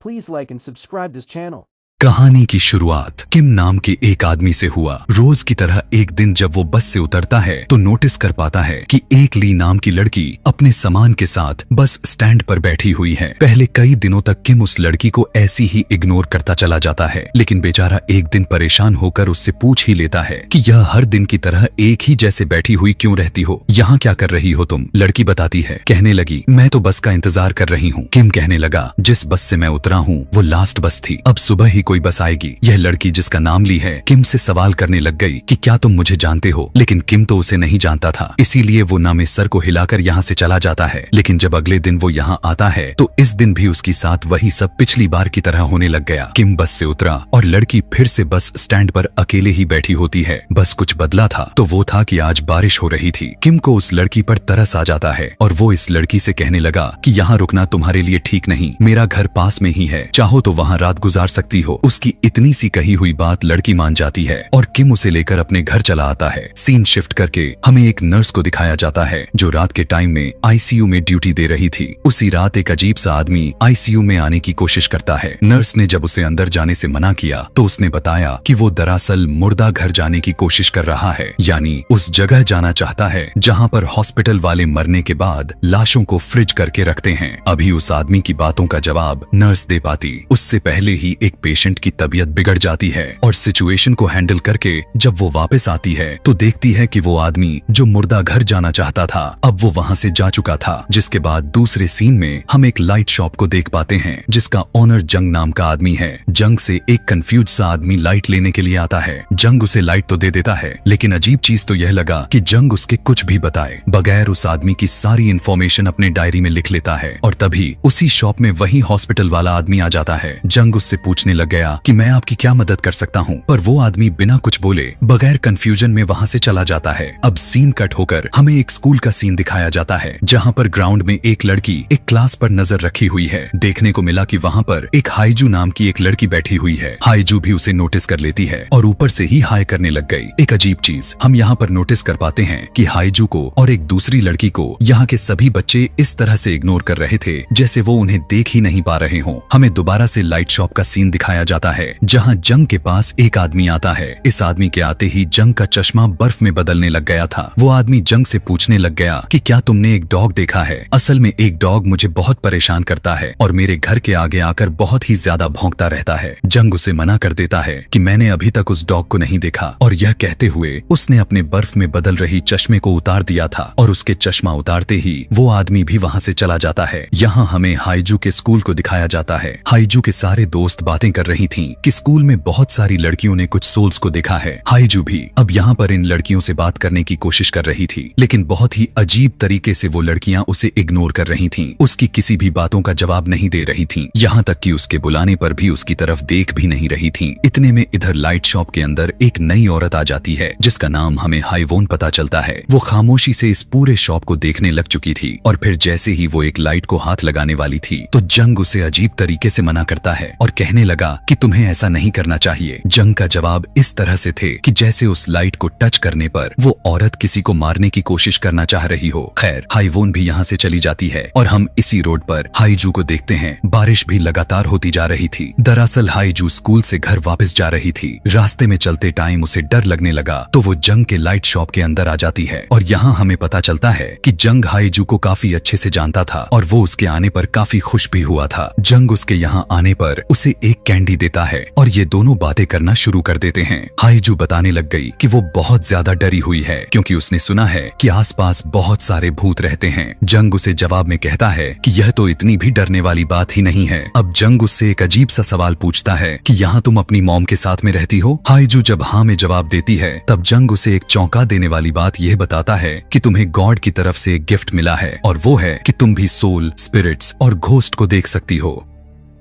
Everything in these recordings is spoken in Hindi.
Please like and subscribe this channel. कहानी की शुरुआत किम नाम के एक आदमी से हुआ। रोज की तरह एक दिन जब वो बस से उतरता है तो नोटिस कर पाता है कि एक ली नाम की लड़की अपने सामान के साथ बस स्टैंड पर बैठी हुई है। पहले कई दिनों तक किम उस लड़की को ऐसी ही इग्नोर करता चला जाता है, लेकिन बेचारा एक दिन परेशान होकर उससे पूछ ही लेता है कि यह हर दिन की तरह एक ही जैसे बैठी हुई क्यों रहती हो, यहाँ क्या कर रही हो तुम। लड़की बताती है, कहने लगी मैं तो बस का इंतजार कर रही हूँ। किम कहने लगा जिस बस से मैं उतरा हूँ वो लास्ट बस थी, अब सुबह ही कोई बस आएगी। यह लड़की जिसका नाम ली है किम से सवाल करने लग गई कि क्या तुम मुझे जानते हो, लेकिन किम तो उसे नहीं जानता था, इसीलिए वो ना में सर को हिलाकर यहाँ से चला जाता है। लेकिन जब अगले दिन वो यहाँ आता है तो इस दिन भी उसके साथ वही सब पिछली बार की तरह होने लग गया। किम बस से उतरा और लड़की फिर से बस स्टैंड पर अकेले ही बैठी होती है। बस कुछ बदला था तो वो था कि आज बारिश हो रही थी। किम को उस लड़की पर तरस आ जाता है और वो इस लड़की से कहने लगा कि यहाँ रुकना तुम्हारे लिए ठीक नहीं, मेरा घर पास में ही है, चाहो तो वहाँ रात गुजार सकती हो। उसकी इतनी सी कही हुई बात लड़की मान जाती है और किम उसे लेकर अपने घर चला आता है। सीन शिफ्ट करके हमें एक नर्स को दिखाया जाता है जो रात के टाइम में आईसीयू में ड्यूटी दे रही थी। उसी रात एक अजीब सा आदमी आईसीयू में आने की कोशिश करता है। नर्स ने जब उसे अंदर जाने से मना किया तो उसने बताया कि वो दरअसल मुर्दा घर जाने की कोशिश कर रहा है, यानी उस जगह जाना चाहता है जहाँ पर हॉस्पिटल वाले मरने के बाद लाशों को फ्रिज करके रखते हैं। अभी उस आदमी की बातों का जवाब नर्स दे पाती उससे पहले ही एक पेशेंट की तबीयत बिगड़ जाती है और सिचुएशन को हैंडल करके जब वो वापस आती है तो देखती है कि वो आदमी जो मुर्दा घर जाना चाहता था अब वो वहाँ से जा चुका था। जिसके बाद दूसरे सीन में हम एक लाइट शॉप को देख पाते हैं जिसका ओनर जंग नाम का आदमी है। जंग से एक कंफ्यूज सा आदमी लाइट लेने के लिए आता है। जंग उसे लाइट तो दे देता है, लेकिन अजीब चीज तो यह लगा कि जंग उसके कुछ भी बताए बगैर उस आदमी की सारी इंफॉर्मेशन अपने डायरी में लिख लेता है। और तभी उसी शॉप में वही हॉस्पिटल वाला आदमी आ जाता है। जंग उससे पूछने लग गया कि मैं आपकी क्या मदद कर सकता हूँ, पर वो आदमी बिना कुछ बोले बगैर कंफ्यूजन में वहाँ से चला जाता है। अब सीन कट होकर हमें एक स्कूल का सीन दिखाया जाता है जहाँ पर ग्राउंड में एक लड़की एक क्लास पर नजर रखी हुई है। देखने को मिला कि वहाँ पर एक हाईजू नाम की एक लड़की बैठी हुई है। हाईजू भी उसे नोटिस कर लेती है और ऊपर से ही हाय करने लग गई। एक अजीब चीज हम यहाँ पर नोटिस कर पाते हैं कि हाईजू को और एक दूसरी लड़की को यहाँ के सभी बच्चे इस तरह से इग्नोर कर रहे थे जैसे वो उन्हें देख ही नहीं पा रहे हों। हमें दोबारा से लाइट शॉप का सीन दिखाया जाता है जहाँ जंग के पास एक आदमी आता है। इस आदमी के आते ही जंग का चश्मा बर्फ में बदलने लग गया था। वो आदमी जंग से पूछने लग गया कि क्या तुमने एक डॉग देखा है, असल में एक डॉग मुझे बहुत परेशान करता है और मेरे घर के आगे आकर बहुत ही ज्यादा भौंकता रहता है। जंग उसे मना कर देता है कि मैंने अभी तक उस डॉग को नहीं देखा, और यह कहते हुए उसने अपने बर्फ में बदल रही चश्मे को उतार दिया था और उसके चश्मा उतारते ही वो आदमी भी वहाँ से चला जाता है। यहाँ हमें हाईजू के स्कूल को दिखाया जाता है। हाईजू के सारे दोस्त बातें कर रही थी कि स्कूल में बहुत सारी लड़कियों ने कुछ सोल्स को देखा है। हाईजू भी अब यहाँ पर इन लड़कियों से बात करने की कोशिश कर रही थी, लेकिन बहुत ही अजीब तरीके से वो लड़कियां उसे इग्नोर कर रही थीं। उसकी किसी भी बातों का जवाब नहीं दे रही थीं, यहाँ तक कि उसके बुलाने पर भी उसकी तरफ देख भी नहीं रही थीं। इतने में इधर लाइट शॉप के अंदर एक नई औरत आ जाती है जिसका नाम हमें हाईवोन पता चलता है। वो खामोशी से इस पूरे शॉप को देखने लग चुकी थी और फिर जैसे ही वो एक लाइट को हाथ लगाने वाली थी तो जंग उसे अजीब तरीके से मना करता है और कहने लगा कि तुम्हें ऐसा नहीं करना चाहिए। जंग का जवाब इस तरह से थे कि जैसे उस लाइट को टच करने पर वो औरत किसी को मारने की कोशिश करना चाह रही हो। खैर हाईवोन भी यहाँ से चली जाती है और हम इसी रोड पर हाईजू को देखते हैं। बारिश भी लगातार होती जा रही थी। दरअसल हाईजू स्कूल से घर वापस जा रही थी। रास्ते में चलते टाइम उसे डर लगने लगा तो वो जंग के लाइट शॉप के अंदर आ जाती है और यहाँ हमें पता चलता है कि जंग हाईजू को काफी अच्छे से जानता था और वो उसके आने पर काफी खुश भी हुआ था। जंग उसके यहाँ आने पर उसे एक कैंडी देता है और ये दोनों बातें करना शुरू कर देते हैं। हाईजू बताने लग गई कि वो बहुत ज्यादा डरी हुई है क्योंकि उसने सुना है कि आसपास बहुत सारे भूत रहते हैं। जंग उसे जवाब में कहता है कि यह तो इतनी भी डरने वाली बात ही नहीं है। अब जंग उससे एक अजीब सा सवाल पूछता है कि यहाँ तुम अपनी मॉम के साथ में रहती हो। हाईजू जब हाँ में जवाब देती है तब जंग उसे एक चौंका देने वाली बात यह बताता है कि तुम्हें गॉड की तरफ से एक गिफ्ट मिला है और वो है कि तुम भी सोल, स्पिरिट्स और घोस्ट को देख सकती हो।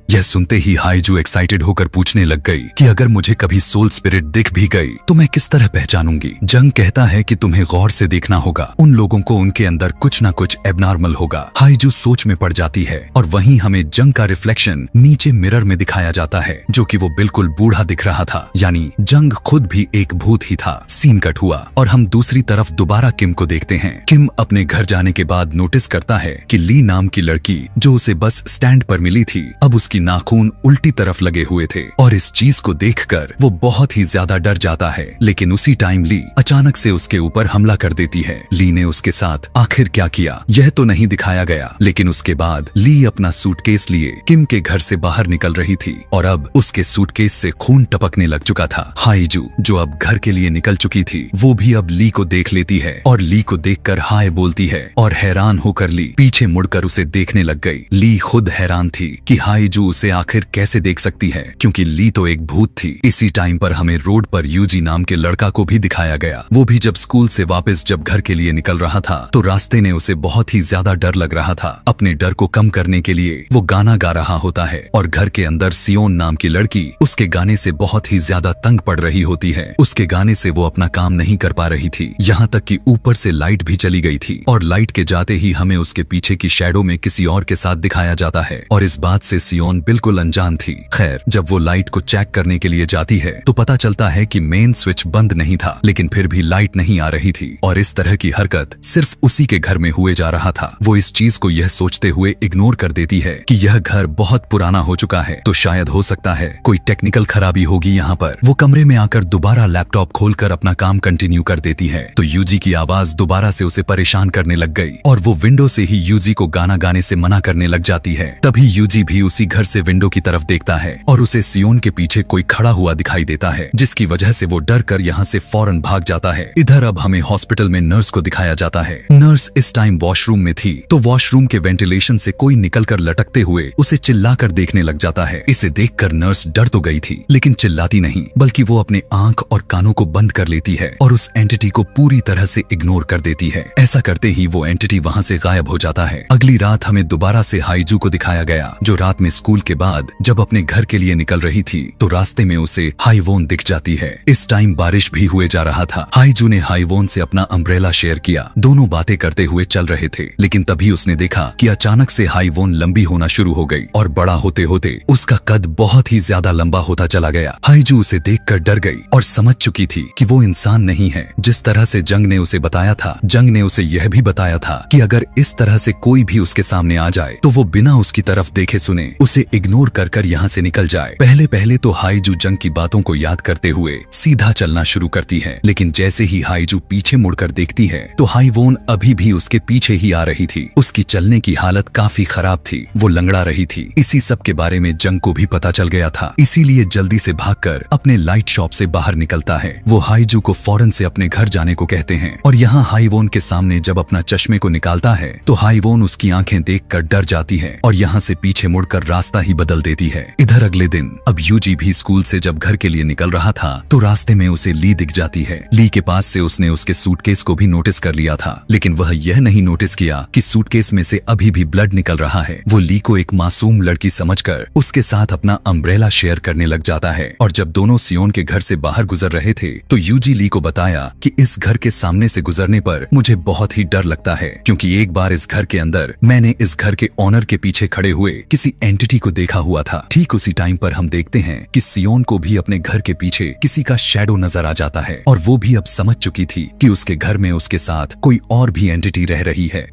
यह सुनते ही हाईजू एक्साइटेड होकर पूछने लग गई कि अगर मुझे कभी सोल स्पिरिट दिख भी गई तो मैं किस तरह पहचानूंगी। जंग कहता है कि तुम्हें गौर से देखना होगा, उन लोगों को उनके अंदर कुछ ना कुछ एबनॉर्मल होगा। हाईजू सोच में पड़ जाती है और वहीं हमें जंग का रिफ्लेक्शन नीचे मिरर में दिखाया जाता है जो कि वो बिल्कुल बूढ़ा दिख रहा था, यानी जंग खुद भी एक भूत ही था। सीन कट हुआ और हम दूसरी तरफ दोबारा किम को देखते हैं। किम अपने घर जाने के बाद नोटिस करता है कि ली नाम की लड़की जो उसे बस स्टैंड पर मिली थी अब उसके उसकी नाखून उल्टी तरफ लगे हुए थे और इस चीज को देखकर वो बहुत ही ज्यादा डर जाता है। लेकिन उसी टाइम ली अचानक से उसके ऊपर हमला कर देती है। ली ने उसके साथ आखिर क्या किया यह तो नहीं दिखाया गया, लेकिन उसके बाद ली अपना सूटकेस लिए किम के घर से बाहर निकल रही थी और अब उसके सूटकेस से खून टपकने लग चुका था। हाईजू जो अब घर के लिए निकल चुकी थी वो भी अब ली को देख लेती है और ली को देखकर हाय बोलती है और हैरान होकर ली पीछे मुड़कर उसे देखने लग गई। ली खुद हैरान थी कि हाईजू उसे आखिर कैसे देख सकती है, क्योंकि ली तो एक भूत थी। इसी टाइम पर हमें रोड पर यूजी नाम के लड़का को भी दिखाया गया। वो भी जब स्कूल से वापस जब घर के लिए निकल रहा था तो रास्ते ने उसे बहुत ही ज्यादा डर लग रहा था। अपने डर को कम करने के लिए वो गाना गा रहा होता है और घर के अंदर सियोन नाम की लड़की उसके गाने से बहुत ही ज्यादा तंग पड़ रही होती है। उसके गाने से वो अपना काम नहीं कर पा रही थी, यहाँ तक कि ऊपर से लाइट भी चली गई थी और लाइट के जाते ही हमें उसके पीछे की शैडो में किसी और के साथ दिखाया जाता है और इस बात से सियोन बिल्कुल अनजान थी। खैर जब वो लाइट को चेक करने के लिए जाती है तो पता चलता है कि मेन स्विच बंद नहीं था, लेकिन फिर भी लाइट नहीं आ रही थी और इस तरह की हरकत सिर्फ उसी के घर में हुए जा रहा था। वो इस चीज को यह सोचते हुए इग्नोर कर देती है कि यह घर बहुत पुराना हो चुका है, तो शायद हो सकता है कोई टेक्निकल खराबी होगी यहाँ पर। वो कमरे में आकर दोबारा लैपटॉप खोलकर अपना काम कंटिन्यू कर देती है तो यूजी की आवाज दोबारा से उसे परेशान करने लग गई और वो विंडो से ही यूजी को गाना गाने से मना करने लग जाती है। तभी यूजी भी उसी घर से विंडो की तरफ देखता है और उसे सियोन के पीछे कोई खड़ा हुआ दिखाई देता है, जिसकी वजह से वो डर कर यहाँ से फौरन भाग जाता है। इधर अब हमें हॉस्पिटल में नर्स को दिखाया जाता है। नर्स इस टाइम वॉशरूम में थी तो वॉशरूम के वेंटिलेशन से कोई निकलकर लटकते हुए उसे चिल्लाकर देखने लग जाता है। इसे देखकर नर्स डर तो गई थी लेकिन चिल्लाती नहीं, बल्कि वो अपने आंख और कानों को बंद कर लेती है और उस एंटिटी को पूरी तरह से इग्नोर कर देती है। ऐसा करते ही वो एंटिटी वहाँ से गायब हो जाता है। अगली रात हमें दोबारा से हाईजू को दिखाया गया, जो रात में स्कूल के बाद जब अपने घर के लिए निकल रही थी तो रास्ते में उसे हाईवोन दिख जाती है। इस टाइम बारिश भी हुए जा रहा था। हाईजू ने हाईवोन से अपना अम्ब्रेला शेयर किया। दोनों बातें करते हुए चल रहे थे, लेकिन तभी उसने देखा कि अचानक से हाईवोन लंबी होना शुरू हो गई और बड़ा होते होते उसका कद बहुत ही ज्यादा लंबा होता चला गया। हाईजू उसे देखकर डर गई और समझ चुकी थी कि वो इंसान नहीं है। जिस तरह से जंग ने उसे बताया था, जंग ने उसे यह भी बताया था कि अगर इस तरह से कोई भी उसके सामने आ जाए तो वो बिना उसकी तरफ देखे सुने उसे इग्नोर कर यहाँ से निकल जाए। पहले पहले तो हाईजू जंग की बातों को याद करते हुए सीधा चलना शुरू करती है, लेकिन जैसे ही हाईजू पीछे मुड़कर देखती है तो हाईवोन अभी भी उसके पीछे ही आ रही थी। उसकी चलने की हालत काफी खराब थी, वो लंगड़ा रही थी। इसी सब के बारे में जंग को भी पता चल गया था, इसीलिए जल्दी से भागकर अपने लाइट शॉप से बाहर निकलता है। वो हाईजू को फौरन से अपने घर जाने को कहते हैं और यहाँ हाईवोन के सामने जब अपना चश्मे को निकालता है तो हाईवोन उसकी आंखें देखकर डर जाती है और यहाँ से पीछे मुड़कर रास्ता ही बदल देती है। इधर अगले दिन अब यूजी भी स्कूल से जब घर के लिए निकल रहा था तो रास्ते में उसे ली दिख जाती है। ली के पास से उसने उसके सूटकेस को भी नोटिस कर लिया था, लेकिन वह यह नहीं नोटिस किया कि सूटकेस में से अभी भी ब्लड निकल रहा है। वो ली को एक मासूम लड़की समझकर उसके साथ अपना अम्ब्रेला शेयर करने लग जाता है और जब दोनों सियोन के घर से बाहर गुजर रहे थे तो यूजी ली को बताया कि इस घर के सामने से गुजरने पर मुझे बहुत ही डर लगता है, क्योंकि एक बार इस घर के अंदर मैंने इस घर के ओनर के पीछे खड़े हुए किसी एंटिटी को देखा हुआ था। ठीक उसी टाइम पर हम देखते हैं कि सियोन को भी अपने घर के पीछे किसी का शैडो नजर आ जाता है और वो भी अब समझ चुकी थी कि उसके घर में उसके साथ कोई और भी एंटिटी रह रही है।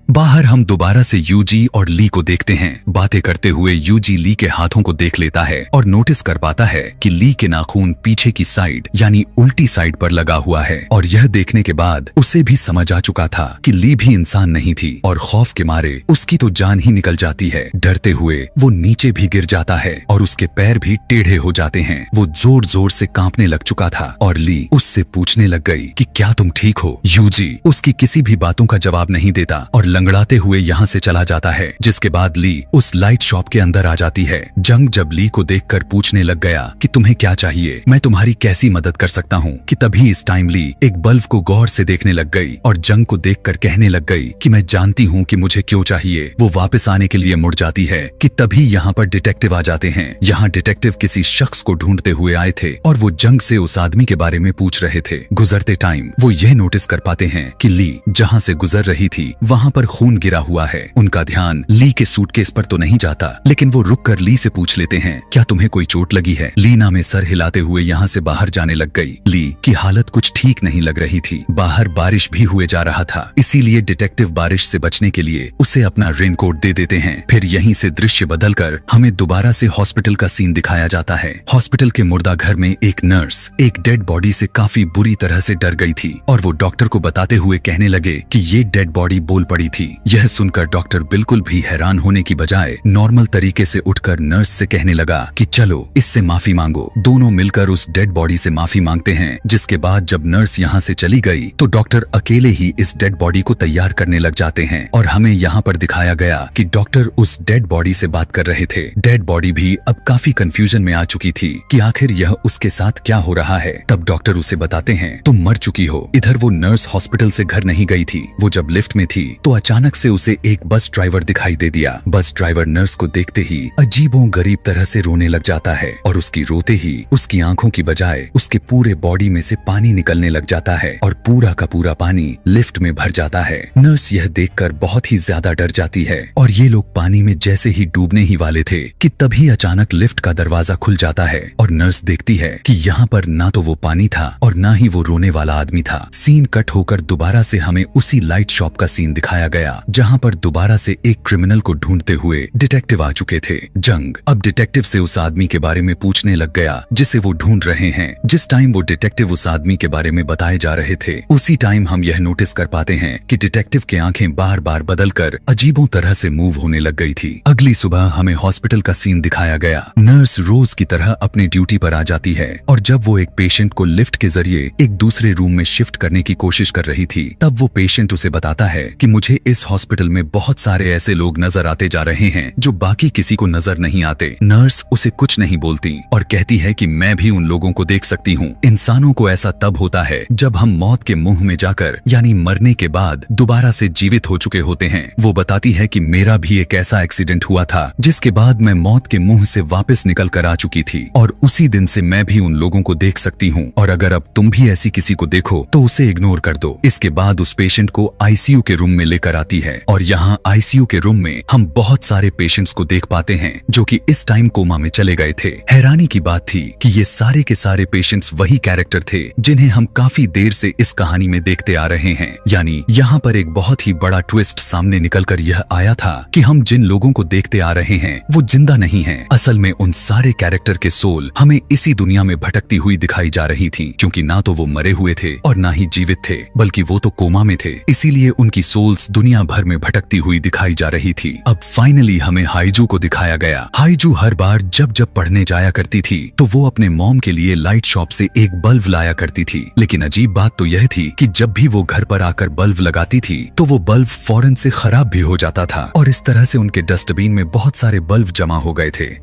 बाहर हम दोबारा से यूजी और ली को देखते हैं। बातें करते हुए यूजी ली के हाथों को देख लेता है और नोटिस कर पाता है कि ली के नाखून पीछे की साइड यानी उल्टी साइड पर लगा हुआ है और यह देखने के बाद उसे भी समझ आ चुका था कि ली भी इंसान नहीं थी और खौफ के मारे उसकी तो जान ही निकल जाती है। डरते हुए वो नीचे भी गिर जाता है और उसके पैर भी टेढ़े हो जाते हैं। वो जोर जोर से कांपने लग चुका था और ली उससे पूछने लग गई कि क्या तुम ठीक हो? यूजी उसकी किसी भी बातों का जवाब नहीं देता और लंगड़ाते हुए यहाँ से चला जाता है, जिसके बाद ली उस लाइट शॉप के अंदर आ जाती है। जंग जब ली को देखकर पूछने लग गया कि तुम्हें क्या चाहिए, मैं तुम्हारी कैसी मदद कर सकता हूँ, कि तभी इस टाइम ली एक बल्ब को गौर से देखने लग गई और जंग को देखकर कहने लग गई कि मैं जानती हूँ कि मुझे क्यों चाहिए। वो वापस आने के लिए मुड़ जाती है कि तभी यहाँ पर डिटेक्टिव आ जाते हैं। यहाँ डिटेक्टिव किसी शख्स को ढूंढते हुए आए थे और वो जंग से उस आदमी के बारे में पूछ रहे थे। गुजरते टाइम वो यह नोटिस कर पाते हैं कि ली जहाँ से गुजर रही थी वहाँ पर खून गिरा हुआ है। उनका ध्यान ली के सूटकेस पर तो नहीं जाता, लेकिन वो रुककर ली से पूछ लेते हैं, क्या तुम्हें कोई चोट लगी है? लीना में सर हिलाते हुए यहाँ से बाहर जाने लग गई। ली की हालत कुछ ठीक नहीं लग रही थी। बाहर बारिश भी हुए जा रहा था, इसीलिए डिटेक्टिव बारिश से बचने के लिए उसे अपना रेनकोट दे देते हैं। फिर यहीं से दृश्य बदलकर हमें दोबारा से हॉस्पिटल का सीन दिखाया जाता है। हॉस्पिटल के मुर्दा घर में एक नर्स एक डेड बॉडी से काफी बुरी तरह से डर गई थी और वो डॉक्टर को बताते हुए कहने लगे कि ये डेड बॉडी बोल पड़ी थी। यह सुनकर डॉक्टर बिल्कुल भी हैरान होने की बजाय नॉर्मल तरीके से उठकर नर्स से कहने लगा कि चलो इससे माफी मांगो। दोनों मिलकर उस डेड बॉडी से माफी मांगते हैं, जिसके बाद जब नर्स यहाँ से चली गई तो डॉक्टर अकेले ही इस डेड बॉडी को तैयार करने लग जाते हैं और हमें यहाँ पर दिखाया गया कि डॉक्टर उस डेड बॉडी से बात कर रहे थे। डेड बॉडी भी अब काफी कंफ्यूजन में आ चुकी थी कि आखिर यह उसके साथ क्या हो रहा है। तब डॉक्टर उसे बताते हैं तुम मर चुकी हो। इधर वो नर्स हॉस्पिटल से घर नहीं गई थी। वो जब लिफ्ट में थी तो अचानक से उसे एक बस ड्राइवर दिखाई दे दिया। बस ड्राइवर नर्स को देखते ही अजीबो गरीब तरह से रोने लग जाता है और उसकी रोते ही उसकी आंखों की बजाय उसके पूरे बॉडी में से पानी निकलने लग जाता है और पूरा का पूरा पानी लिफ्ट में भर जाता है। नर्स यह देखकर बहुत ही ज्यादा डर जाती है और ये लोग पानी में जैसे ही डूबने ही वाले थे कि तभी अचानक लिफ्ट का दरवाजा खुल जाता है और नर्स देखती है कि यहाँ पर ना तो वो पानी था और ना ही वो रोने वाला आदमी था। सीन कट होकर दोबारा से हमें उसी लाइट शॉप का सीन दिखाया गया जहाँ पर दोबारा से एक क्रिमिनल को ढूंढते हुए डिटेक्टिव आ चुके थे। जंग अब डिटेक्टिव से उस आदमी के बारे में पूछने लग गया जिसे वो ढूंढ रहे हैं। जिस टाइम वो डिटेक्टिव उस आदमी के बारे में बताए जा रहे थे उसी टाइम हम यह नोटिस कर पाते हैं कि डिटेक्टिव की आंखें बार बार बदलकर अजीबों तरह से मूव होने लग गई थी। अगली सुबह हमें हॉस्पिटल का सीन दिखाया गया। नर्स रोज की तरह अपनी ड्यूटी पर आ जाती है और जब वो एक पेशेंट को लिफ्ट के जरिए एक दूसरे रूम में शिफ्ट करने की कोशिश कर रही थी तब वो पेशेंट उसे बताता है कि मुझे इस हॉस्पिटल में बहुत सारे ऐसे लोग नजर आते जा रहे हैं जो बाकी किसी को नजर नहीं आते। नर्स उसे कुछ नहीं बोलती और कहती है कि मैं भी उन लोगों को देख सकती हूँ। इंसानों को ऐसा तब होता है जब हम मौत के मुंह में जाकर यानी मरने के बाद दोबारा से जीवित हो चुके होते हैं। वो बताती है कि मेरा भी एक ऐसा एक्सीडेंट हुआ था जिसके बाद मैं मौत के मुंह से वापस निकल कर आ चुकी थी और उसी दिन से मैं भी उन लोगों को देख सकती हूँ और अगर अब तुम भी ऐसी किसी को देखो तो उसे इग्नोर कर दो। इसके बाद उस पेशेंट को आईसीयू के रूम में लेकर आती है और यहाँ आईसीयू के रूम में हम बहुत सारे पेशेंट्स को देख पाते हैं जो कि इस टाइम कोमा में चले गए थे। हैरानी की बात थी कि ये सारे के सारे पेशेंट्स वही कैरेक्टर थे जिन्हें हम काफी देर से इस कहानी में देखते आ रहे हैं। यानी यहाँ पर एक बहुत ही बड़ा ट्विस्ट सामने निकलकर यह आया था कि हम जिन लोगों को देखते आ रहे हैं वो जिंदा नहीं हैं। असल में उन सारे कैरेक्टर के सोल हमें इसी दुनिया में भटकती हुई दिखाई जा रही थी, क्योंकि ना तो वो मरे हुए थे और ना ही जीवित थे, बल्कि वो तो कोमा में थे। इसीलिए उनकी सोल्स दुनिया भर में भटकती हुई दिखाई जा रही थी। अब फाइनली हमें हाइजू को दिखाया गया। हाइजू हर बार जब जब पढ़ने जाया करती थी तो वो अपने मॉम के लिए लाइट शॉप से एक बल्ब लाया करती थी, लेकिन अजीब बात तो यह थी कि जब भी वो घर पर आकर बल्ब लगाती थी तो वो बल्ब फौरन से खराब भी हो जाता था और इस तरह से उनके डस्टबिन में बहुत सारे बल्ब जमा हो गए थे।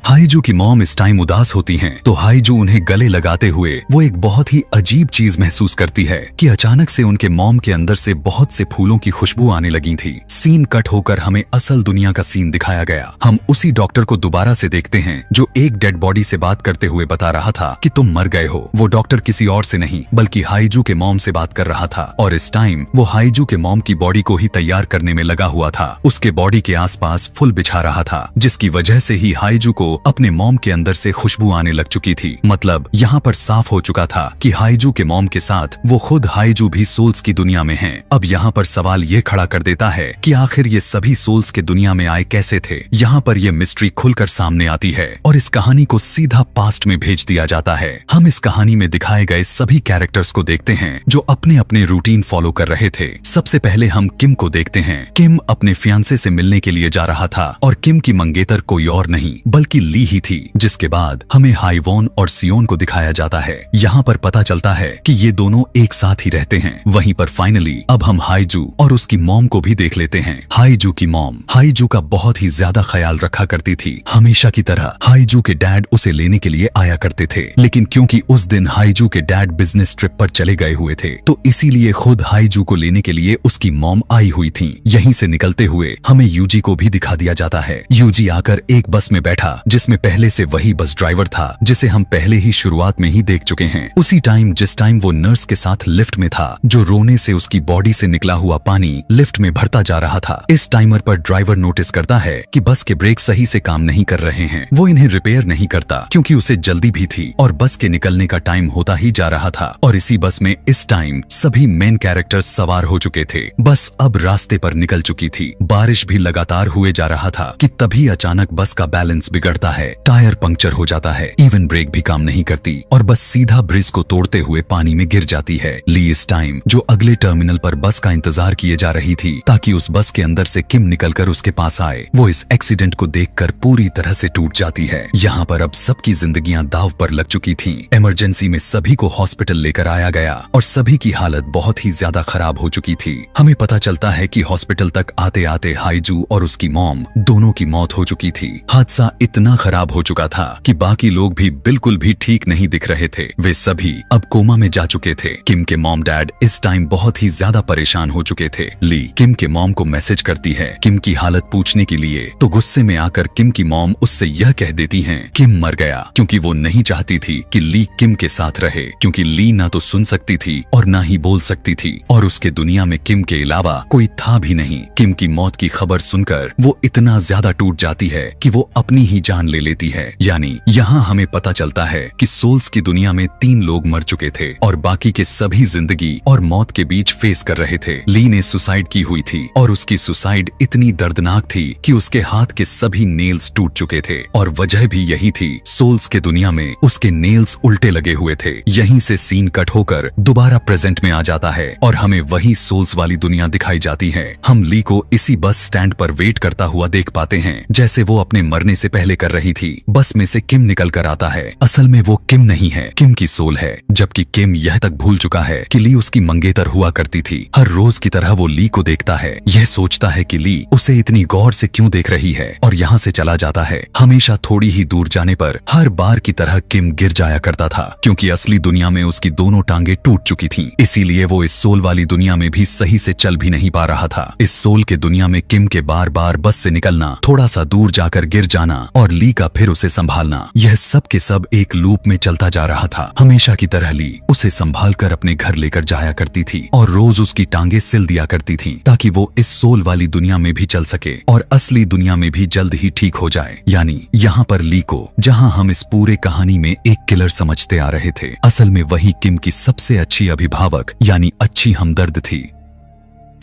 हाइजू की मॉम इस टाइम उदास होती हैं, तो हाइजू उन्हें गले लगाते हुए वो एक बहुत ही अजीब चीज महसूस करती है कि अचानक से उनके मॉम के अंदर से बहुत से फूलों की खुशबू आने लगी थी। सीन कट होकर हमें असल दुनिया का सीन दिखाया गया। हम उसी डॉक्टर को दोबारा से देखते हैं जो एक डेड बॉडी से बात करते हुए बता रहा था कि तुम मर गए हो। वो डॉक्टर किसी और से नहीं बल्कि हाइजू के मॉम से बात कर रहा था और इस टाइम वो हाइजू के मॉम की बॉडी को ही तैयार करने में लगा हुआ था। उसके बॉडी के आसपास फूल बिछा रहा था, जिसकी वजह से ही हाइजू को अपने मॉम के अंदर से खुशबू आने लग चुकी थी। मतलब यहाँ पर साफ हो चुका था कि हाइजू के मॉम के साथ वो खुद हाइजू भी सोल्स की दुनिया में हैं। अब यहाँ पर सवाल ये खड़ा कर देता है कि आखिर ये सभी सोल्स के दुनिया में आए कैसे थे। यहाँ पर ये मिस्ट्री खुलकर सामने आती है और इस कहानी को सीधा पास्ट में भेज दिया जाता है। हम इस कहानी में दिखाए गए सभी कैरेक्टर्स को देखते हैं जो अपने अपने रूटीन फॉलो कर रहे थे। सबसे पहले हम किम को देखते हैं। किम अपने फियांसे से मिलने के लिए जा रहा था और किम की मंगेतर कोई और नहीं बल्कि ली ही थी। जिसके बाद हमें हाइवॉन और सियोन को दिखाया जाता है। यहाँ पर पता चलता है कि ये दोनों एक साथ ही रहते हैं। वहीं पर फाइनली अब हम हाइजू और उसकी मॉम को भी देख लेते हैं। हाइजू की मॉम हाइजू का बहुत ही ज्यादा ख्याल रखा करती थी। हमेशा की तरह हाइजू के डैड उसे लेने के लिए आया करते थे, लेकिन क्योंकि उस दिन हाइजू के डैड बिजनेस ट्रिप पर चले गए हुए थे तो इसीलिए खुद हाइजू को लेने के लिए उसकी मॉम आई हुई थी। यहीं से निकलते हुए हमें यूजी को भी दिखा दिया जाता है। यूजी आकर एक बस में बैठा जिसमें पहले से वही बस ड्राइवर था जिसे हम पहले ही शुरुआत में ही देख चुके हैं। उसी टाइम जिस टाइम वो नर्स के साथ लिफ्ट में था, जो रोने से उसकी बॉडी से निकला हुआ पानी लिफ्ट में भरता जा रहा था। इस टाइमर पर ड्राइवर नोटिस करता है कि बस के ब्रेक सही से काम नहीं कर रहे हैं। वो इन्हें रिपेयर नहीं करता क्योंकि उसे जल्दी भी थी और बस के निकलने का टाइम होता ही जा रहा था। और इसी बस में इस टाइम सभी मेन कैरेक्टर्स सवार हो चुके थे। बस अब रास्ते पर निकल चुकी थी। बारिश भी लगातार हुए जा रहा था कि तभी अचानक बस का बैलेंस बिगड़ता है, टायर पंक्चर हो जाता है, इवन ब्रेक भी काम नहीं करती और बस सीधा ब्रिज को तोड़ते हुए पानी में गिर जाती है। ली इस टाइम जो अगले टर्मिनल पर बस का इंतजार किए जा रही थी ताकि उस बस के अंदर से किम निकलकर उसके पास आए, वो इस एक्सीडेंट को देखकर पूरी तरह से टूट जाती है। यहाँ पर अब सबकी जिंदगियां दांव पर लग चुकी थीं। इमरजेंसी में सभी को हॉस्पिटल लेकर आया गया और सभी की हालत बहुत ही ज्यादा खराब हो चुकी थी। हमें पता चलता है कि हॉस्पिटल तक आते आते हाईजू और उसकी मॉम दोनों की मौत हो चुकी थी। हादसा इतना खराब हो चुका था कि बाकी लोग भी बिल्कुल भी ठीक नहीं दिख रहे थे। वे सभी अब कोमा में जा चुके थे। किम के मॉम डैड इस टाइम बहुत ही ज्यादा परेशान हो चुके थे। ली किम के मॉम को मैसेज करती है किम की हालत पूछने के लिए, तो गुस्से में आकर किम की मॉम उससे यह कह देती हैं किम मर गया, क्योंकि वो नहीं चाहती थी कि ली किम के साथ रहे, क्योंकि ली ना तो सुन सकती थी और ना ही बोल सकती थी और उसके दुनिया में किम के अलावा कोई था भी नहीं। किम की मौत की खबर सुनकर वो इतना ज्यादा टूट जाती है कि वो अपनी ही जान ले लेती है। यानी यहाँ हमें पता चलता है कि सोल्स की दुनिया में 3 लोग मर चुके थे और बाकी के सभी जिंदगी और मौत के बीच फेस कर रहे थे। ली ने सुसाइड की हुई थी और उसकी सुसाइड इतनी दर्दनाक थी कि उसके हाथ के सभी नेल्स टूट चुके थे और वजह भी यही थी, सोल्स के दुनिया में उसके नेल्स उल्टे लगे हुए थे। यहीं से सीन कट होकर दोबारा प्रेजेंट में आ जाता है और हमें वही सोल्स वाली दुनिया दिखाई जाती है। हम ली को इसी बस स्टैंड पर वेट करता हुआ देख पाते हैं जैसे वो अपने मरने से पहले कर रही थी। बस में से किम निकल कर आता है। असल में वो किम नहीं है, किम की सोल है, जबकि किम यह तक भूल चुका है कि ली उसकी मंगेतर हुआ करती थी। हर रोज की तरह वो ली को देखता है, यह सोचता है कि ली उसे इतनी गौर से क्यों देख रही है और यहाँ से चला जाता है। हमेशा थोड़ी ही दूर जाने पर हर बार की तरह किम गिर जाया करता था, क्योंकि असली दुनिया में उसकी दोनों टांगे टूट चुकी थीं। इसीलिए वो इस सोल वाली दुनिया में भी सही से चल भी नहीं पा रहा था। इस सोल के दुनिया में किम के बार बार बस से निकलना, थोड़ा सा दूर जाकर गिर जाना और ली का फिर उसे संभालना, यह सब के सब एक लूप में चलता जा रहा था। हमेशा की तरह ली उसे संभाल कर अपने घर लेकर जाया करती थी और रोज उसकी टांगे सिल दिया करती थी ताकि वो इस सोल वाली दुनिया में भी चल सके और असली दुनिया में भी जल्द ही ठीक हो जाए। यानी यहाँ पर ली को, जहाँ हम इस पूरे कहानी में एक किलर समझते आ रहे थे, असल में वही किम की सबसे अच्छी अभिभावक यानी अच्छी हमदर्द थी।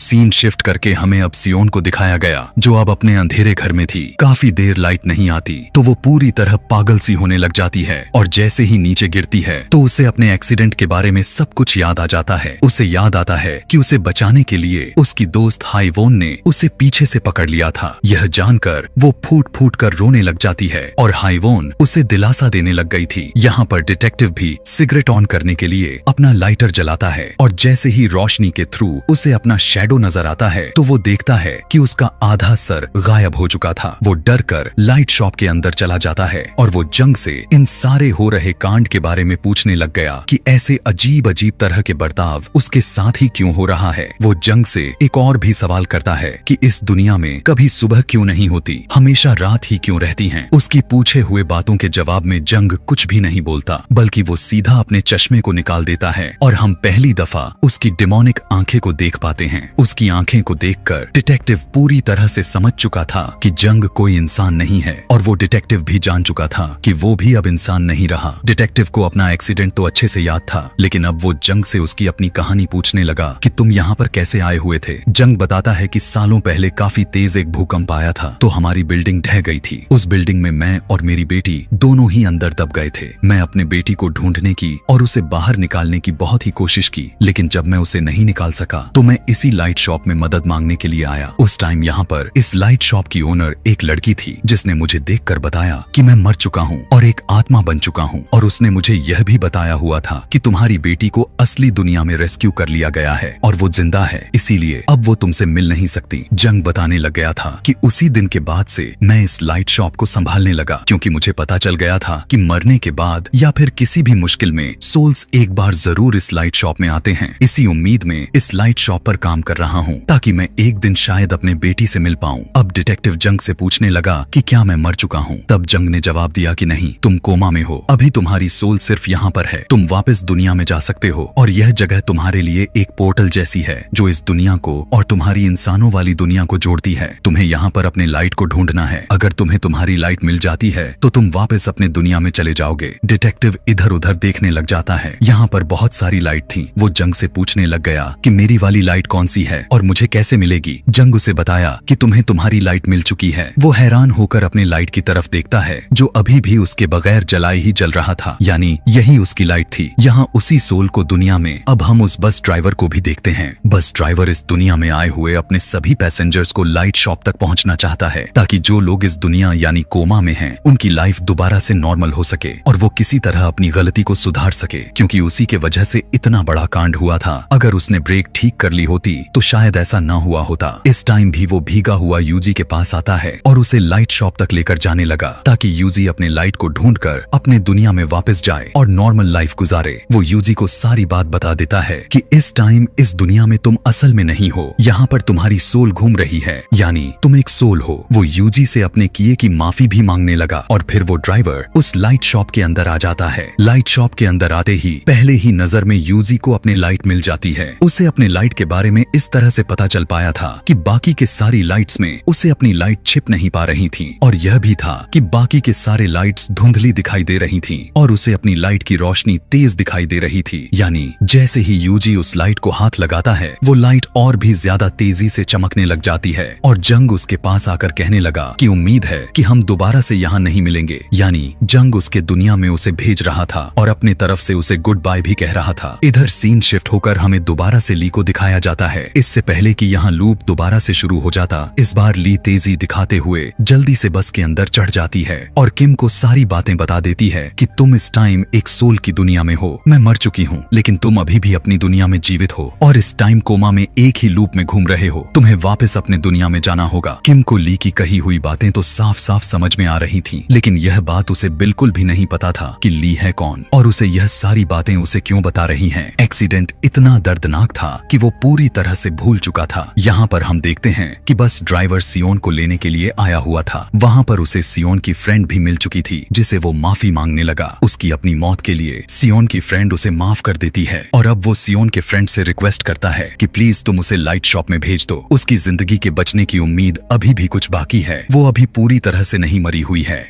सीन शिफ्ट करके हमें अब सियोन को दिखाया गया, जो अब अपने अंधेरे घर में थी। काफी देर लाइट नहीं आती तो वो पूरी तरह पागल सी होने लग जाती है और जैसे ही नीचे गिरती है तो उसे अपने एक्सीडेंट के बारे में सब कुछ याद आ जाता है। उसे याद आता है कि उसे बचाने के लिए उसकी दोस्त हाईवोन ने उसे पीछे से पकड़ लिया था। यह जानकर वो फूट फूट कर रोने लग जाती है और हाईवोन उसे दिलासा देने लग गई थी। यहाँ पर डिटेक्टिव भी सिगरेट ऑन करने के लिए अपना लाइटर जलाता है और जैसे ही रोशनी के थ्रू उसे अपना शैडो नजर आता है तो वो देखता है कि उसका आधा सर गायब हो चुका था। वो डर कर लाइट शॉप के अंदर चला जाता है और वो जंग से इन सारे हो रहे कांड के बारे में पूछने लग गया कि ऐसे अजीब अजीब तरह के बर्ताव उसके साथ ही क्यों हो रहा है। वो जंग से एक और भी सवाल करता है कि इस दुनिया में कभी सुबह क्यों नहीं होती, हमेशा रात ही क्यों रहती है। उसकी पूछे हुए बातों के जवाब में जंग कुछ भी नहीं बोलता, बल्कि वो सीधा अपने चश्मे को निकाल देता है और हम पहली दफा उसकी डिमोनिक आंखें को देख पाते हैं। उसकी आंखें को देखकर डिटेक्टिव पूरी तरह से समझ चुका था कि जंग कोई इंसान नहीं है और वो डिटेक्टिव भी जान चुका था कि वो भी अब इंसान नहीं रहा। डिटेक्टिव को अपना एक्सीडेंट तो अच्छे से याद था, लेकिन अब वो जंग से उसकी अपनी कहानी पूछने लगा कि तुम यहाँ पर कैसे आए हुए थे। जंग बताता है कि सालों पहले काफी तेज एक भूकंप आया था तो हमारी बिल्डिंग ढह गई थी। उस बिल्डिंग में मैं और मेरी बेटी दोनों ही अंदर दब गए थे। मैं अपने बेटी को ढूंढने की और उसे बाहर निकालने की बहुत ही कोशिश की, लेकिन जब मैं उसे नहीं निकाल सका तो मैं इसी लाइट शॉप में मदद मांगने के लिए आया। उस टाइम यहाँ पर इस लाइट शॉप की ओनर एक लड़की थी जिसने मुझे देखकर बताया कि मैं मर चुका हूँ और एक आत्मा बन चुका हूँ, और उसने मुझे यह भी बताया हुआ था कि तुम्हारी बेटी को असली दुनिया में रेस्क्यू कर लिया गया है और वो जिंदा है, इसीलिए अब वो तुमसे मिल नहीं सकती। जंग बताने लग गया था कि उसी दिन के बाद से मैं इस लाइट शॉप को संभालने लगा, क्योंकि मुझे पता चल गया था कि मरने के बाद या फिर किसी भी मुश्किल में सोल्स एक बार जरूर इस लाइट शॉप में आते हैं। इसी उम्मीद में इस लाइट शॉप पर काम कर रहा हूँ ताकि मैं एक दिन शायद अपने बेटी से मिल पाऊँ। अब डिटेक्टिव जंग से पूछने लगा कि क्या मैं मर चुका हूँ। तब जंग ने जवाब दिया कि नहीं, तुम कोमा में हो, अभी तुम्हारी सोल सिर्फ यहाँ पर है, तुम वापस दुनिया में जा सकते हो और यह जगह तुम्हारे लिए एक पोर्टल जैसी है जो इस दुनिया को और तुम्हारी इंसानों वाली दुनिया को जोड़ती है। तुम्हें यहाँ पर अपने लाइट को ढूंढना है, अगर तुम्हें तुम्हारी लाइट मिल जाती है तो तुम वापस अपने दुनिया में चले जाओगे। डिटेक्टिव इधर उधर देखने लग जाता है, यहाँ पर बहुत सारी लाइट थी। वो जंग से पूछने लग गया कि मेरी वाली लाइट कौन सी है और मुझे कैसे मिलेगी। जंग उसे बताया कि तुम्हें तुम्हारी लाइट मिल चुकी है। वो हैरान होकर अपने लाइट की तरफ देखता है जो अभी भी उसके बगैर जलाए ही जल रहा था, यानी यही उसकी लाइट थी। यहाँ उसी सोल को दुनिया में अब हम उस बस ड्राइवर को भी देखते हैं। बस ड्राइवर इस दुनिया में आए हुए अपने सभी पैसेंजर्स को लाइट शॉप तक पहुंचना चाहता है ताकि जो लोग इस दुनिया यानी कोमा में हैं उनकी लाइफ दोबारा से नॉर्मल हो सके और वो किसी तरह अपनी गलती को सुधार सके, क्योंकि उसी के वजह से इतना बड़ा कांड हुआ था। अगर उसने ब्रेक ठीक कर ली होती तो शायद ऐसा न हुआ होता। इस टाइम भी वो भीगा हुआ यूजी के पास आता है और उसे लाइट शॉप तक लेकर जाने लगा ताकि यूजी अपने लाइट को ढूंढकर अपने दुनिया में वापस जाए और नॉर्मल लाइफ गुजारे। वो यूजी को सारी बात बता देता है कि इस टाइम इस दुनिया में तुम असल में नहीं हो, यहाँ पर तुम्हारी सोल घूम रही है, यानी तुम एक सोल हो। वो यूजी से अपने किए की माफी भी मांगने लगा और फिर वो ड्राइवर उस लाइट शॉप के अंदर आ जाता है। लाइट शॉप के अंदर आते ही पहले ही नजर में यूजी को अपनी लाइट मिल जाती है। उसे अपने लाइट के बारे में इस तरह से पता चल पाया था कि बाकी के सारी लाइट्स में उसे अपनी लाइट छिप नहीं पा रही थी और यह भी था कि बाकी के सारे लाइट्स धुंधली दिखाई दे रही थी और उसे अपनी लाइट की रोशनी तेज दिखाई दे रही थी। यानी जैसे ही यूजी उस लाइट को हाथ लगाता है वो लाइट और भी ज्यादा तेजी से चमकने लग जाती है और जंग उसके पास आकर कहने लगा कि उम्मीद है कि हम दोबारा से यहाँ नहीं मिलेंगे। यानी जंग उसके दुनिया में उसे भेज रहा था और अपने तरफ से उसे गुड बाय भी कह रहा था। इधर सीन शिफ्ट होकर हमें दोबारा से ली को दिखाया जाता है। इससे पहले कि यहाँ लूप दोबारा से शुरू हो जाता, इस बार ली तेजी दिखाते हुए जल्दी से बस के अंदर चढ़ जाती है और किम को सारी बातें बता देती है कि तुम इस टाइम एक सोल की दुनिया में हो, मैं मर चुकी हूँ लेकिन तुम अभी भी अपनी दुनिया में जीवित हो और इस टाइम कोमा में एक ही लूप में घूम रहे हो, तुम्हें वापस अपने दुनिया में जाना होगा। किम को ली की कही हुई बातें तो साफ साफ समझ में आ रही थी, लेकिन यह बात उसे बिल्कुल भी नहीं पता था कि ली है कौन और उसे यह सारी बातें उसे क्यों बता रही हैं। एक्सीडेंट इतना दर्दनाक था कि वो पूरी तरह से भूल चुका था। यहाँ पर हम देखते हैं कि बस ड्राइवर सियोन को लेने के लिए आया हुआ था। वहाँ पर उसे सियोन की फ्रेंड भी मिल चुकी थी जिसे वो माफी मांगने लगा। उसकी अपनी मौत के लिए सियोन की फ्रेंड उसे माफ कर देती है और अब वो सियोन के फ्रेंड से रिक्वेस्ट करता है कि प्लीज तुम उसे लाइट शॉप में भेज दो, उसकी जिंदगी के बचने की उम्मीद अभी भी कुछ बाकी है, वो अभी पूरी तरह से नहीं मरी हुई है।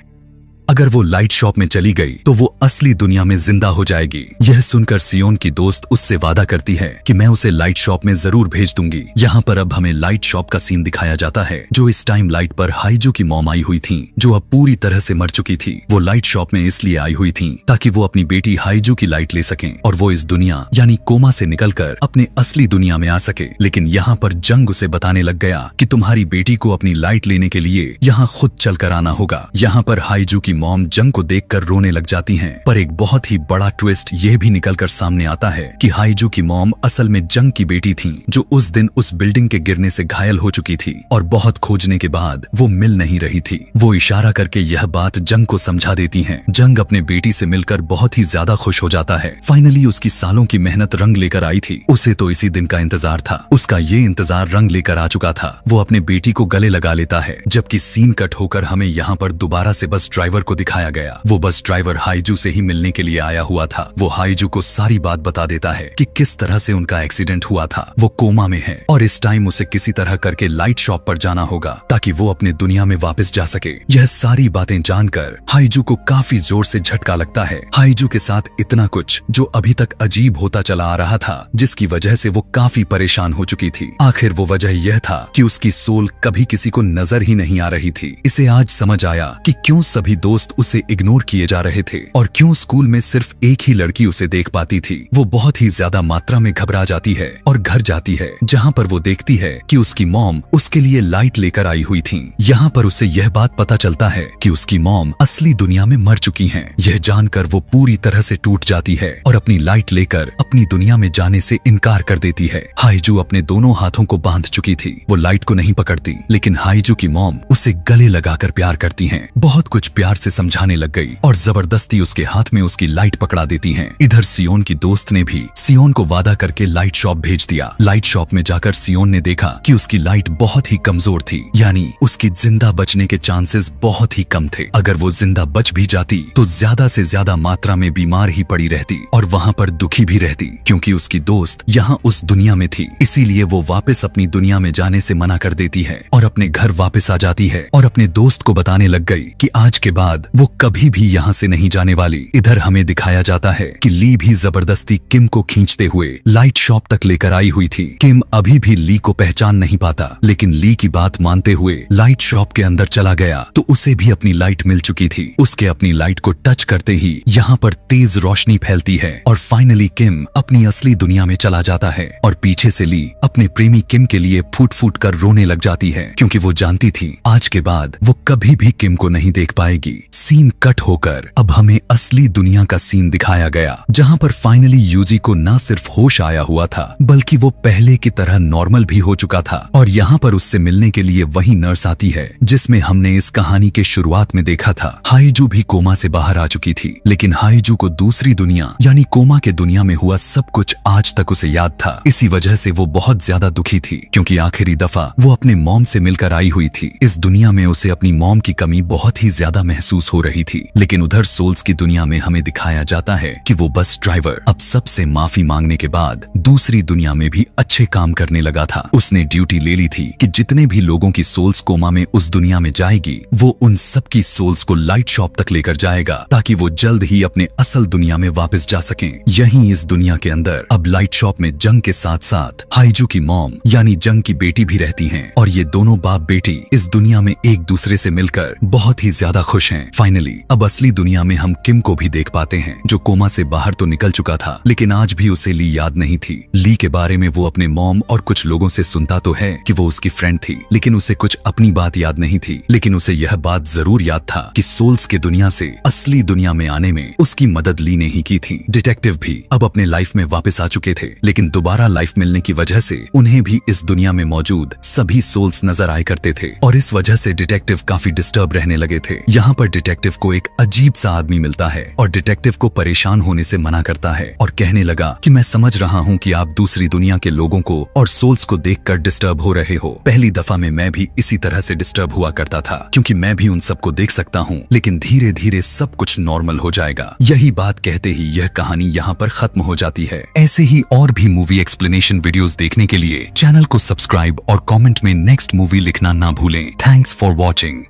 अगर वो लाइट शॉप में चली गई तो वो असली दुनिया में जिंदा हो जाएगी। यह सुनकर सियोन की दोस्त उससे वादा करती है कि मैं उसे लाइट शॉप में जरूर भेज दूंगी। यहाँ पर अब हमें लाइट शॉप का सीन दिखाया जाता है जो इस टाइम लाइट पर हाइजू की मॉम आई हुई थी जो अब पूरी तरह से मर चुकी थी। वो लाइट शॉप में इसलिए आई हुई थी ताकि वो अपनी बेटी हाइजू की लाइट ले सकें और वो इस दुनिया यानी कोमा से निकलकर अपने असली दुनिया में आ सके। लेकिन यहाँ पर जंग उसे बताने लग गया कि तुम्हारी बेटी को अपनी लाइट लेने के लिए यहाँ खुद चलकर आना होगा। यहाँ पर हाइजू की मॉम जंग को देखकर रोने लग जाती हैं, पर एक बहुत ही बड़ा ट्विस्ट यह भी निकलकर सामने आता है कि हाइजू की मॉम असल में जंग की बेटी थी जो उस दिन उस बिल्डिंग के गिरने से घायल हो चुकी थी और बहुत खोजने के बाद वो मिल नहीं रही थी। वो इशारा करके यह बात जंग को समझा देती हैं। जंग अपने बेटी से मिलकर बहुत ही ज्यादा खुश हो जाता है। फाइनली उसकी सालों की मेहनत रंग लेकर आई थी। उसे तो इसी दिन का इंतजार था। उसका ये इंतजार रंग लेकर आ चुका था। वो अपने बेटी को गले लगा लेता है। जबकि सीन कट होकर हमें यहाँ पर दोबारा से बस ड्राइवर को दिखाया गया। वो बस ड्राइवर हाइजू से ही मिलने के लिए आया हुआ था। वो हाइजू को सारी बात बता देता है कि किस तरह से उनका एक्सीडेंट हुआ था। वो कोमा में है और इस टाइम उसे किसी तरह करके लाइट शॉप पर जाना होगा ताकि वो अपने दुनिया में वापस जा सके। यह सारी बातें जानकर हाइजू को काफी जोर से झटका लगता है। हाइजू के साथ इतना कुछ जो अभी तक अजीब होता चला आ रहा था, जिसकी वजह से वो काफी परेशान हो चुकी थी। आखिर वो वजह यह था कि उसकी सोल कभी किसी को नजर ही नहीं आ रही थी। इसे आज समझ आया कि क्यों सभी दोस्त उसे इग्नोर किए जा रहे थे और क्यों स्कूल में सिर्फ एक ही लड़की उसे देख पाती थी। वो बहुत ही ज्यादा मात्रा में घबरा जाती है और घर जाती है, जहाँ पर वो देखती है कि उसकी मॉम उसके लिए लाइट लेकर आई हुई थी। यहाँ पर उसे यह बात पता चलता है कि उसकी मॉम असली दुनिया में मर चुकी हैं। यह जानकर वो पूरी तरह से टूट जाती है और अपनी लाइट लेकर अपनी दुनिया में जाने से इनकार कर देती है। हाइजू अपने दोनों हाथों को बांध चुकी थी। वो लाइट को नहीं पकड़ती, लेकिन हाइजू की मॉम उसे गले लगाकर प्यार करती हैं। बहुत कुछ प्यार से उसे समझाने लग गई और जबरदस्ती उसके हाथ में उसकी लाइट पकड़ा देती हैं। इधर सियोन की दोस्त ने भी सियोन को वादा करके लाइट शॉप भेज दिया। लाइट शॉप में जाकर सियोन ने देखा कि उसकी लाइट बहुत ही कमजोर थी, यानी उसकी जिंदा बचने के चांसेस बहुत ही कम थे। अगर वो जिंदा बच भी जाती तो ज्यादा से ज्यादा मात्रा में बीमार ही पड़ी रहती और वहाँ पर दुखी भी रहती, क्योंकि उसकी दोस्त यहाँ उस दुनिया में थी। इसीलिए वो वापस अपनी दुनिया में जाने से मना कर देती है और अपने घर वापस आ जाती है और अपने दोस्त को बताने लग गई कि आज के बाद वो कभी भी यहाँ से नहीं जाने वाली। इधर हमें दिखाया जाता है कि ली भी जबरदस्ती किम को खींचते हुए लाइट शॉप तक लेकर आई हुई थी। किम अभी भी ली को पहचान नहीं पाता, लेकिन ली की बात मानते हुए लाइट शॉप के अंदर चला गया तो उसे भी अपनी लाइट मिल चुकी थी। उसके अपनी लाइट को टच करते ही यहाँ पर तेज रोशनी फैलती है और फाइनली किम अपनी असली दुनिया में चला जाता है और पीछे से ली अपने प्रेमी किम के लिए फूट फूट कर रोने लग जाती है, क्योंकि वो जानती थी आज के बाद वो कभी भी किम को नहीं देख पाएगी। सीन कट होकर अब हमें असली दुनिया का सीन दिखाया गया, जहाँ पर फाइनली यूजी को न सिर्फ होश आया हुआ था बल्कि वो पहले की तरह नॉर्मल भी हो चुका था। और यहाँ पर उससे मिलने के लिए वही नर्स आती है जिसमें हमने इस कहानी के शुरुआत में देखा था। हाईजू भी कोमा से बाहर आ चुकी थी, लेकिन हाईजू को दूसरी दुनिया यानी कोमा के दुनिया में हुआ सब कुछ आज तक उसे याद था। इसी वजह से वो बहुत ज्यादा दुखी थी, क्योंकि आखिरी दफा वो अपने मॉम से मिलकर आई हुई थी। इस दुनिया में उसे अपनी मॉम की कमी बहुत ही ज्यादा महसूस हो रही थी। लेकिन उधर सोल्स की दुनिया में हमें दिखाया जाता है कि वो बस ड्राइवर अब सबसे माफी मांगने के बाद दूसरी दुनिया में भी अच्छे काम करने लगा था। उसने ड्यूटी ले ली थी कि जितने भी लोगों की सोल्स कोमा में उस दुनिया में जाएगी वो उन सब की सोल्स को लाइट शॉप तक लेकर जाएगा, ताकि वो जल्द ही अपने असल दुनिया में वापस जा सकें। यहीं इस दुनिया के अंदर अब लाइट शॉप में जंग के साथ साथ हाईजू की मॉम यानी जंग की बेटी भी रहती हैं और ये दोनों बाप बेटी इस दुनिया में एक दूसरे से मिलकर बहुत ही ज्यादा खुश हैं। फाइनली अब असली दुनिया में हम किम को भी देख पाते हैं, जो कोमा से बाहर तो निकल चुका था, लेकिन आज भी उसे ली याद नहीं थी। ली के बारे में वो अपने मॉम और कुछ लोगों से सुनता तो है कि वो उसकी फ्रेंड थी, लेकिन उसे कुछ अपनी बात याद नहीं थी। लेकिन उसे यह बात जरूर याद था कि सोल्स के दुनिया से असली दुनिया में आने में उसकी मदद ली ने ही की थी। डिटेक्टिव भी अब अपने लाइफ में वापस आ चुके थे, लेकिन दोबारा लाइफ मिलने की वजह से उन्हें भी इस दुनिया में मौजूद सभी सोल्स नजर आए करते थे और इस वजह से डिटेक्टिव काफी डिस्टर्ब रहने लगे थे। यहाँ पर डिटेक्टिव को एक अजीब सा आदमी मिलता है और डिटेक्टिव को परेशान होने से मना करता है और कहने लगा कि मैं समझ रहा हूँ कि आप दूसरी दुनिया के लोगों को और सोल्स को देखकर डिस्टर्ब हो रहे हो। पहली दफा में मैं भी इसी तरह से डिस्टर्ब हुआ करता था, क्योंकि मैं भी उन सबको देख सकता हूँ, लेकिन धीरे धीरे सब कुछ नॉर्मल हो जाएगा। यही बात कहते ही यह कहानी यहाँ पर खत्म हो जाती है। ऐसे ही और भी मूवी एक्सप्लेनेशन वीडियोस देखने के लिए चैनल को सब्सक्राइब और कमेंट में नेक्स्ट मूवी लिखना ना भूलें। Thanks for watching.